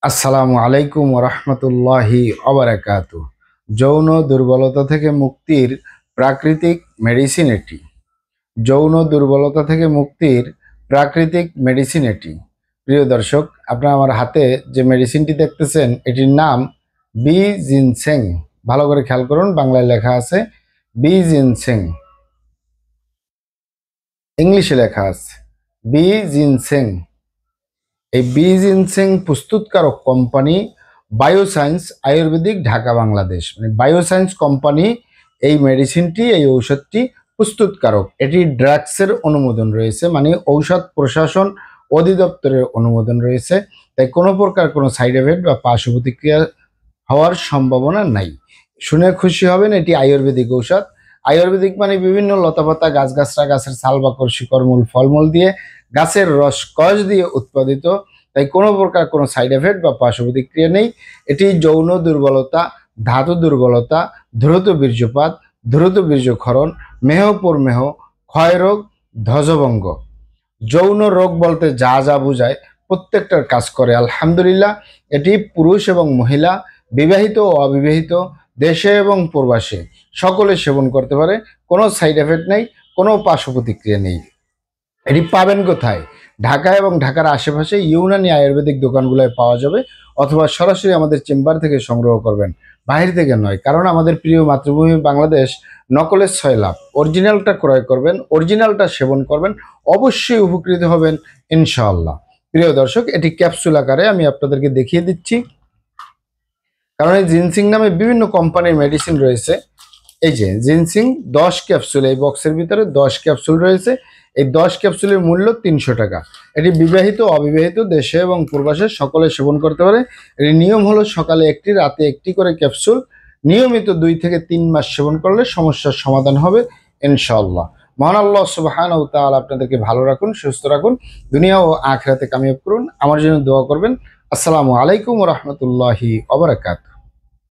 আসসালামু আলাইকুম ওরহমতুল্লাহি অবরাকাতু। যৌন দুর্বলতা থেকে মুক্তির প্রাকৃতিক মেডিসিন এটি। যৌন দুর্বলতা থেকে মুক্তির প্রাকৃতিক মেডিসিন এটি। প্রিয় দর্শক, আপনারা আমার হাতে যে মেডিসিনটি দেখতেছেন এটির নাম বি জিনসেং। ভালো করে খেয়াল করুন, বাংলায় লেখা আছে বি জিনসেং, ইংলিশে লেখা আছে বি জিনসেং। এই বি জিনসেং প্রস্তুতকারক কোম্পানি বায়োসায়েন্স আয়ুর্বেদিক, ঢাকা, বাংলাদেশ। মানে বায়োসায়েন্স কোম্পানি এই মেডিসিনটি, এই ঔষধটি প্রস্তুতকারক। এটি ড্রাগসের অনুমোদন রয়েছে, মানে ঔষধ প্রশাসন অধিদপ্তরের অনুমোদন রয়েছে। তাই কোনো প্রকার কোনো সাইড এফেক্ট বা পার্শ্ব প্রতিক্রিয়া হওয়ার সম্ভাবনা নাই। শুনে খুশি হবেন, এটি আয়ুর্বেদিক ঔষধ। আয়ুর্বেদিক মানে বিভিন্ন লতাপাতা, গাছগাছরা, গাছের ছাল, বাকড়, শিকড়, মূল, ফলমূল দিয়ে, গাছের রস কষ দিয়ে উৎপাদিত। তাই কোনো প্রকার কোনো সাইড এফেক্ট বা পার্শ্ব প্রতিক্রিয়া নেই। এটি যৌন দুর্বলতা, ধাতু দুর্বলতা, দ্রুত বীর্যপাত, দ্রুত বীর্যক্ষরণ, মেহ, ক্ষয়রোগ, ধ্বজভঙ্গ, যৌন রোগ বলতে যা যা বোঝায় প্রত্যেকটার কাজ করে আলহামদুলিল্লাহ। এটি পুরুষ এবং মহিলা, বিবাহিত ও অবিবাহিত, দেশে এবং প্রবাসে সকলে সেবন করতে পারে। কোনো সাইড এফেক্ট নেই, কোনো পার্শ্ব প্রতিক্রিয়া নেই। এটি পাবেন কোথায়? ঢাকা এবং ঢাকার আশেপাশে ইউনানি আয়ুর্বেদিক দোকানগুলোয় পাওয়া যাবে, অথবা সরাসরি আমাদের চেম্বার থেকে সংগ্রহ করবেন, বাহির থেকে নয়। কারণ আমাদের প্রিয় মাতৃভূমি বাংলাদেশ, নকলের ছয় লাভ। অরিজিনালটা ক্রয় করবেন, অরিজিনালটা সেবন করবেন, অবশ্যই উপকৃত হবেন ইনশাআল্লাহ। প্রিয় দর্শক, এটি ক্যাপসুল আকারে আমি আপনাদেরকে দেখিয়ে দিচ্ছি, কারণ এই জিনসিং নামে বিভিন্ন কোম্পানির মেডিসিন রয়েছে। এই যে জিনসিং 10 ক্যাপসুল, এই বক্সের ভিতরে 10 ক্যাপসুল রয়েছে। এই 10 ক্যাপসুলের মূল্য 300 টাকা। এটি বিবাহিত, অবিবাহিত, দেশে এবং প্রবাসে সকলে সেবন করতে পারে। এর নিয়ম হলো সকালে একটি, রাতে একটি করে ক্যাপসুল নিয়মিত 2 থেকে 3 মাস সেবন করলে সমস্যার সমাধান হবে ইনশাআল্লাহ। মহান আল্লাহ সুবহানাহু ওয়া তাআলা আপনাদেরকে ভালো রাখুন, সুস্থ রাখুন, দুনিয়া ও আখিরাতে কামিয়াব করুন। আমার জন্য দোয়া করবেন। আসসালামু আলাইকুম ওয়া রাহমাতুল্লাহি ওয়া বারাকাতুহু।